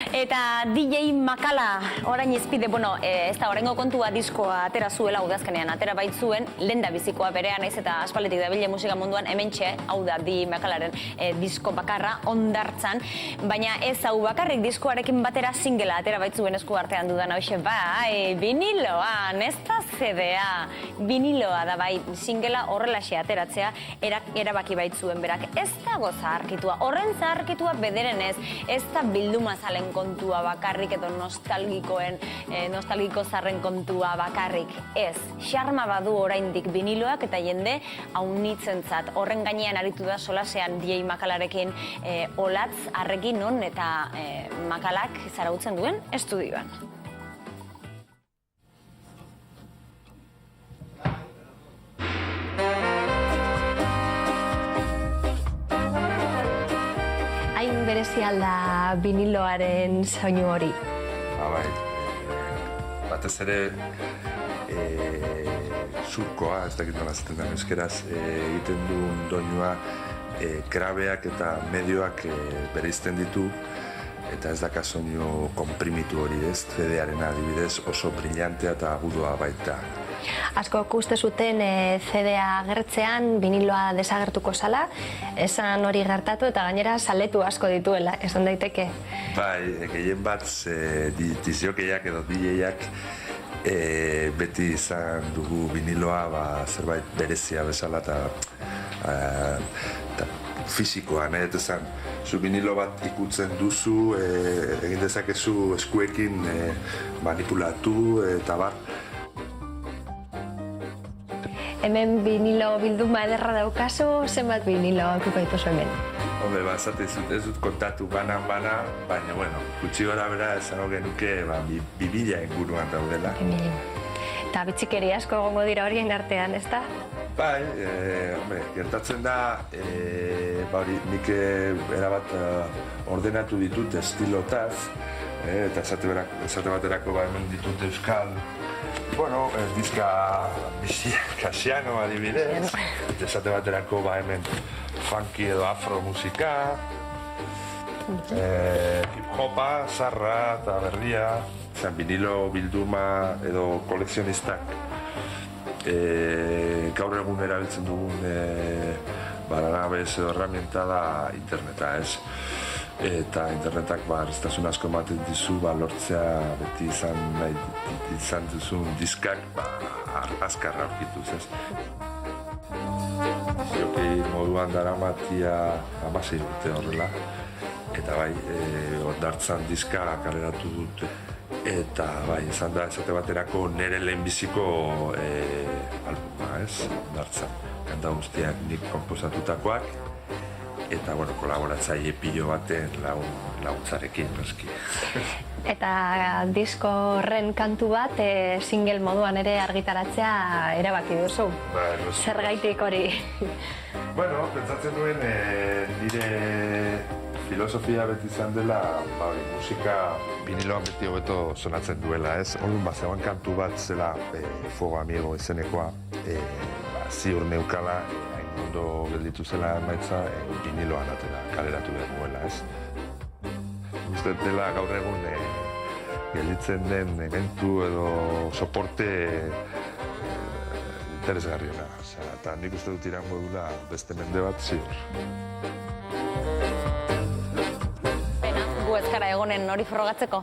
Eta DJ Makala, orain izpide, ez da oraingo kontua diskoa atera zuela, udazkenean atera baitzuen, lenda bizikoa berean naiz eta aspalditik dabile musika munduan hementxe, hau da DJ Makalaren disko bakarra, Hondartzan, baina ez hau bakarrik diskoarekin batera singela atera baitzuen esku artean dudan hauxe, bai, viniloa, ez da CD-a, viniloa da bai, singela horrelaxe ateratzea erabaki baitzuen berak, ez dago zaharkitua, horren zaharkitua bederen ez da bilduma zalen kontua bakarrik edo nostalgiko zarren kontua bakarrik. Ez, xarma badu oraindik viniloak eta jende haunitzentzat. Horren gainean aritu da solasean DJ Makalarekin olatz, arrekin non eta Makalak zarautzen duen estudioan. Berezi alda viniloaren soinu hori? Bai, batez ere surkoa, ez dakit nola zaten den euskeraz, egiten duen doinua grabeak eta medioak bereizten ditu eta ez daka soinu konprimitu hori ez, CD-aren adibidez oso brillantea eta agudoa baita. Askok uste zuten CD-a agertzean viniloa desagertuko zala, esan hori gertatu eta gainera saletu asko dituela, esan daiteke. Bai, gehien bat disjokeiak edo DJ-ak beti izan dugu viniloa zerbait berezia bezala eta fisikoan, eta esan, zu vinilo bat ikutzen duzu, egin dezakezu eskuekin manipulatu eta bar. Hemen vinilo bilduma ederra daukazu, zenbat vinilo okupatu dituzu hemen? Hombre, ez dut kontatu banan, baina, gutxi gora bera esango genuke 2000 inguruan daudela. Eta bitxikeri asko egongo dira horien artean, ez da? Bai, gertatzen da, nik erabat ordenatu ditut estilotaz, eta esate baterako hemen ditut euskal, diska Casiano adibidez, esate baterako hemen funky edo afro musika, hip-hopa, zarra eta berria, vinilo bilduma edo kolekzionistak gaur egun erabiltzen dugun baranabez edo herramienta da interneta, ez? Eta internetak erraztasun asko ematen dizu lortzea beti izan duzun diskak azkarra aurkituz, ez? Ziokei moduan daramatia 16 urte horrela, eta bai, Hondartzan diska kaleratu dut. Eta bai, izan da, esate baterako nire lehenbiziko albuma, ez? Hondartzan, kanta guztiak nik konposatutakoak, eta, kolaboratzaile pilo baten laguntzarekin, noski. Eta disko horren kantu bat single moduan ere argitaratzea erabaki duzu. Zergaitik hori? Pentsatzen duen nire filosofia beti izan dela, musika viniloan beti hobeto sonatzen duela, ez? Orduan zegoen kantu bat zela Fuego Amigo izenekoa, ziur neukala, ondo gelditu zela emaitza, viniloan kaleratu duela, ez? Uste dela gaur egun gelditzen den eventu edo soporte interesgarriena. Eta nik uste dut irango dula beste mende bat ziur. Gu ez gara egonen hori frogatzeko.